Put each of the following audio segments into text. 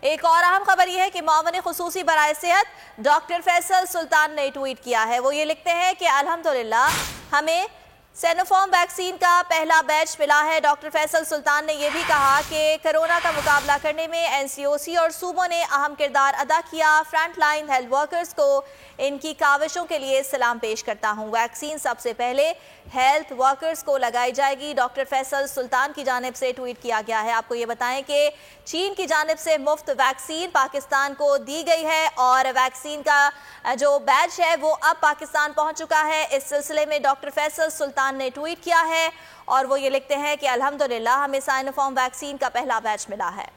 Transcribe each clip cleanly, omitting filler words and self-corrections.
एक और अहम खबर यह है कि मामले खुसूसी बराए सेहत डॉक्टर फैसल सुल्तान ने ट्वीट किया है। वो ये लिखते हैं कि अल्हम्दुलिल्लाह हमें सिनोफार्म वैक्सीन का पहला बैच मिला है। डॉक्टर फैसल सुल्तान ने यह भी कहा कि कोरोना का मुकाबला करने में एनसीओसी और सूबों ने अहम किरदार अदा किया। फ्रंट लाइन हेल्थ वर्कर्स को इनकी काविशों के लिए सलाम पेश करता हूँ। वैक्सीन सबसे पहले हेल्थ वर्कर्स को लगाई जाएगी। डॉक्टर फैसल सुल्तान की जानिब से ट्वीट किया गया है। आपको ये बताएं कि चीन की जानिब से मुफ्त वैक्सीन पाकिस्तान को दी गई है और वैक्सीन का जो बैच है वो अब पाकिस्तान पहुंच चुका है। इस सिलसिले में डॉक्टर फैसल सुल्तान ने ट्वीट किया है और वो ये लिखते हैं कि अल्हम्दुलिल्लाह हमें सिनोफार्म वैक्सीन का पहला बैच मिला है।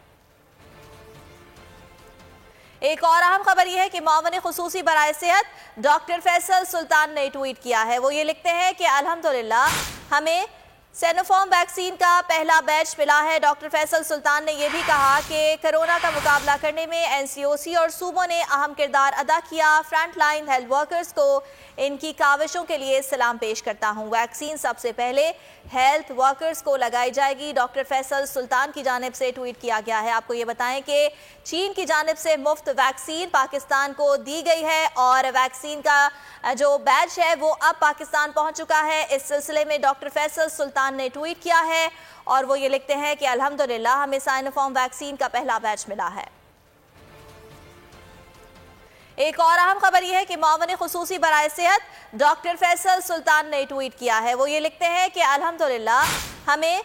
एक और अहम खबर यह है कि मामले खुसूसी बराए सेहत डॉक्टर फैसल सुल्तान ने ट्वीट किया है। वो ये लिखते हैं कि अल्हम्दुलिल्लाह हमें सिनोफार्म वैक्सीन का पहला बैच मिला है। डॉक्टर फैसल सुल्तान ने यह भी कहा कि कोरोना का मुकाबला करने में एनसीओसी और सूबों ने अहम किरदार अदा किया। फ्रंट लाइन हेल्थ वर्कर्स को इनकी काविशों के लिए सलाम पेश करता हूँ। वैक्सीन सबसे पहले हेल्थ वर्कर्स को लगाई जाएगी। डॉक्टर फैसल सुल्तान की जानिब से ट्वीट किया गया है। आपको ये बताएं कि चीन की जानिब से मुफ्त वैक्सीन पाकिस्तान को दी गई है और वैक्सीन का जो बैच है वो अब पाकिस्तान पहुंच चुका है। इस सिलसिले में डॉक्टर फैसल सुल्तान ने ट्वीट किया है और वो ये लिखते हैं कि अल्हम्दुलिल्लाह हमें सिनोफार्म वैक्सीन का पहला बैच मिला है। एक और अहम खबर यह है कि मामले खुसूसी बराए सेहत डॉक्टर फैसल सुल्तान ने ट्वीट किया है। वो ये लिखते हैं कि अल्हम्दुलिल्लाह हमें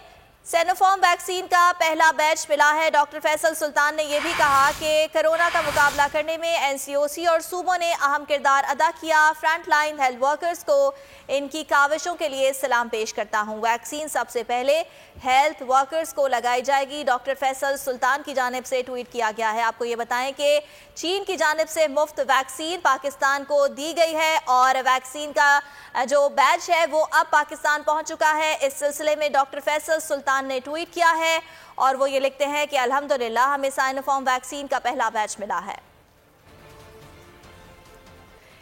सिनोफार्म वैक्सीन का पहला बैच मिला है। डॉक्टर फैसल सुल्तान ने यह भी कहा कि कोरोना का मुकाबला करने में एनसीओसी और सूबों ने अहम किरदार अदा किया। फ्रंट लाइन हेल्थ वर्कर्स को इनकी काविशों के लिए सलाम पेश करता हूँ। वैक्सीन सबसे पहले हेल्थ वर्कर्स को लगाई जाएगी। डॉक्टर फैसल सुल्तान की जानिब से ट्वीट किया गया है। आपको ये बताएं कि चीन की जानिब से मुफ्त वैक्सीन पाकिस्तान को दी गई है और वैक्सीन का जो बैच है वो अब पाकिस्तान पहुंच चुका है। इस सिलसिले में डॉक्टर फैसल सुल्तान ने ट्वीट किया है और वो ये लिखते हैं कि अल्हम्दुलिल्लाह हमें सिनोफार्म वैक्सीन का पहला बैच मिला है।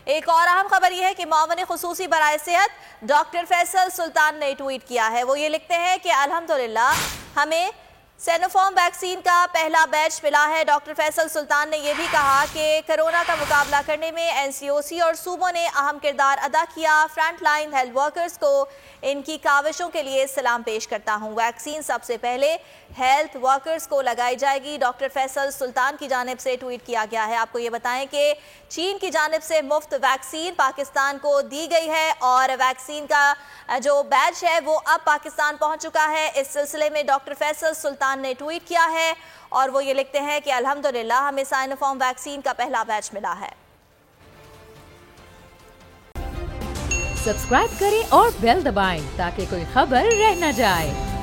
एक और अहम खबर यह है कि मामले खुसूसी बराए सेहत डॉक्टर फैसल सुल्तान ने ट्वीट किया है। वो ये लिखते हैं कि अल्हम्दुलिल्लाह हमें सिनोफार्म वैक्सीन का पहला बैच मिला है। डॉक्टर फैसल सुल्तान ने यह भी कहा कि कोरोना का मुकाबला करने में एनसीओसी और सूबों ने अहम किरदार अदा किया। फ्रंट लाइन हेल्थ वर्कर्स को इनकी काविशों के लिए सलाम पेश करता हूँ। वैक्सीन सबसे पहले हेल्थ वर्कर्स को लगाई जाएगी। डॉक्टर फैसल सुल्तान की जानिब से ट्वीट किया गया है। आपको ये बताएं कि चीन की जानिब से मुफ्त वैक्सीन पाकिस्तान को दी गई है और वैक्सीन का जो बैच है वो अब पाकिस्तान पहुंच चुका है। इस सिलसिले में डॉक्टर फैसल सुल्तान ने ट्वीट किया है और वो ये लिखते हैं कि अल्हम्दुलिल्लाह हमें सिनोफार्म वैक्सीन का पहला बैच मिला है। सब्सक्राइब करें और बेल दबाएं ताकि कोई खबर रह न जाए।